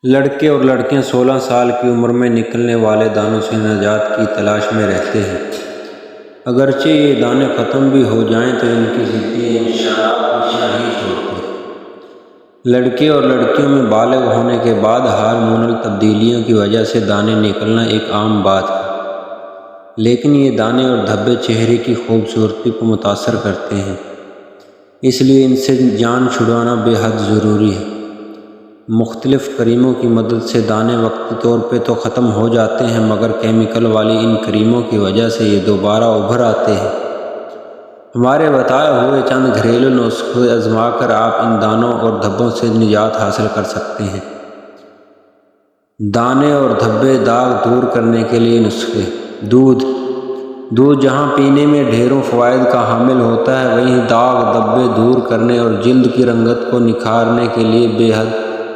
لڑکے اور لڑکیاں 16 سال کی عمر میں نکلنے والے دانوں سے نجات کی تلاش میں رہتے ہیں۔ اگرچہ یہ دانے ختم بھی ہو جائیں تو ان کی زندگی انشاءاللہ پیچھا نہیں چھوڑتی۔ لڑکے اور لڑکیوں میں بالغ ہونے کے بعد ہارمونل تبدیلیوں کی وجہ سے دانے نکلنا ایک عام بات ہے، لیکن یہ دانے اور دھبے چہرے کی خوبصورتی کو متاثر کرتے ہیں، اس لیے ان سے جان چھڑانا بے حد ضروری ہے۔ مختلف کریموں کی مدد سے دانے وقتی طور پہ تو ختم ہو جاتے ہیں، مگر کیمیکل والی ان کریموں کی وجہ سے یہ دوبارہ ابھر آتے ہیں۔ ہمارے بتائے ہوئے چند گھریلو نسخے آزما کر آپ ان دانوں اور دھبوں سے نجات حاصل کر سکتے ہیں۔ دانے اور دھبے داغ دور کرنے کے لیے نسخے۔ دودھ جہاں پینے میں ڈھیروں فوائد کا حامل ہوتا ہے، وہیں داغ دھبے دور کرنے اور جلد کی رنگت کو نکھارنے کے لیے بے حد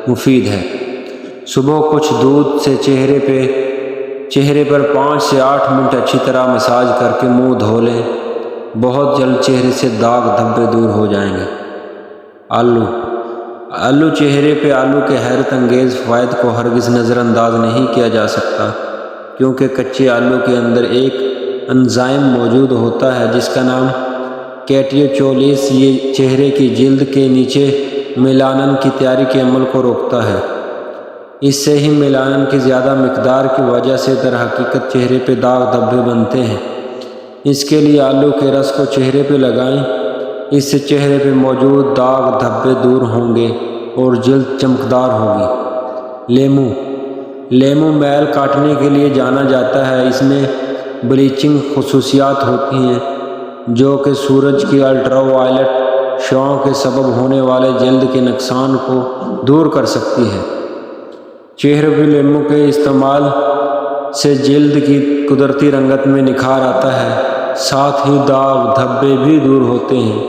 مفید ہے۔ صبح کچھ دودھ سے چہرے پر 5 سے 8 منٹ اچھی طرح مساج کر کے منہ دھو لیں، بہت جلد چہرے سے داغ دھبے دور ہو جائیں گے۔ آلو چہرے پہ آلو کے حیرت انگیز فوائد کو ہرگز نظر انداز نہیں کیا جا سکتا، کیونکہ کچے آلو کے اندر ایک انزائم موجود ہوتا ہے جس کا نام کیٹیوچولیس، یہ چہرے کی جلد کے نیچے میلانن کی تیاری کے عمل کو روکتا ہے۔ اس سے ہی میلانن کی زیادہ مقدار کی وجہ سے در حقیقت چہرے پہ داغ دھبے بنتے ہیں۔ اس کے لیے آلو کے رس کو چہرے پہ لگائیں، اس سے چہرے پہ موجود داغ دھبے دور ہوں گے اور جلد چمکدار ہوگی۔ لیمو میل کاٹنے کے لیے جانا جاتا ہے۔ اس میں بلیچنگ خصوصیات ہوتی ہیں جو کہ سورج کی الٹرا وائلٹ شعاعوں کے سبب ہونے والے جلد کے نقصان کو دور کر سکتی ہے۔ چہرے پہ لیمو کے استعمال سے جلد کی قدرتی رنگت میں نکھار آتا ہے، ساتھ ہی داغ دھبے بھی دور ہوتے ہیں۔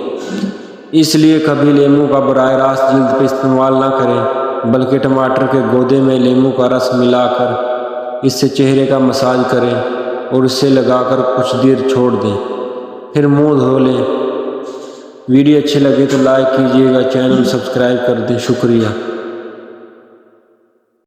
اس لیے کبھی لیمو کا براہ راست جلد پہ استعمال نہ کریں، بلکہ ٹماٹر کے گودے میں لیمو کا رس ملا کر اس سے چہرے کا مساج کریں اور اسے لگا کر کچھ دیر چھوڑ دیں، پھر منہ دھو لیں۔ ویڈیو اچھی لگے تو لائک کیجیے گا، چینل سبسکرائب کر دیں۔ شکریہ۔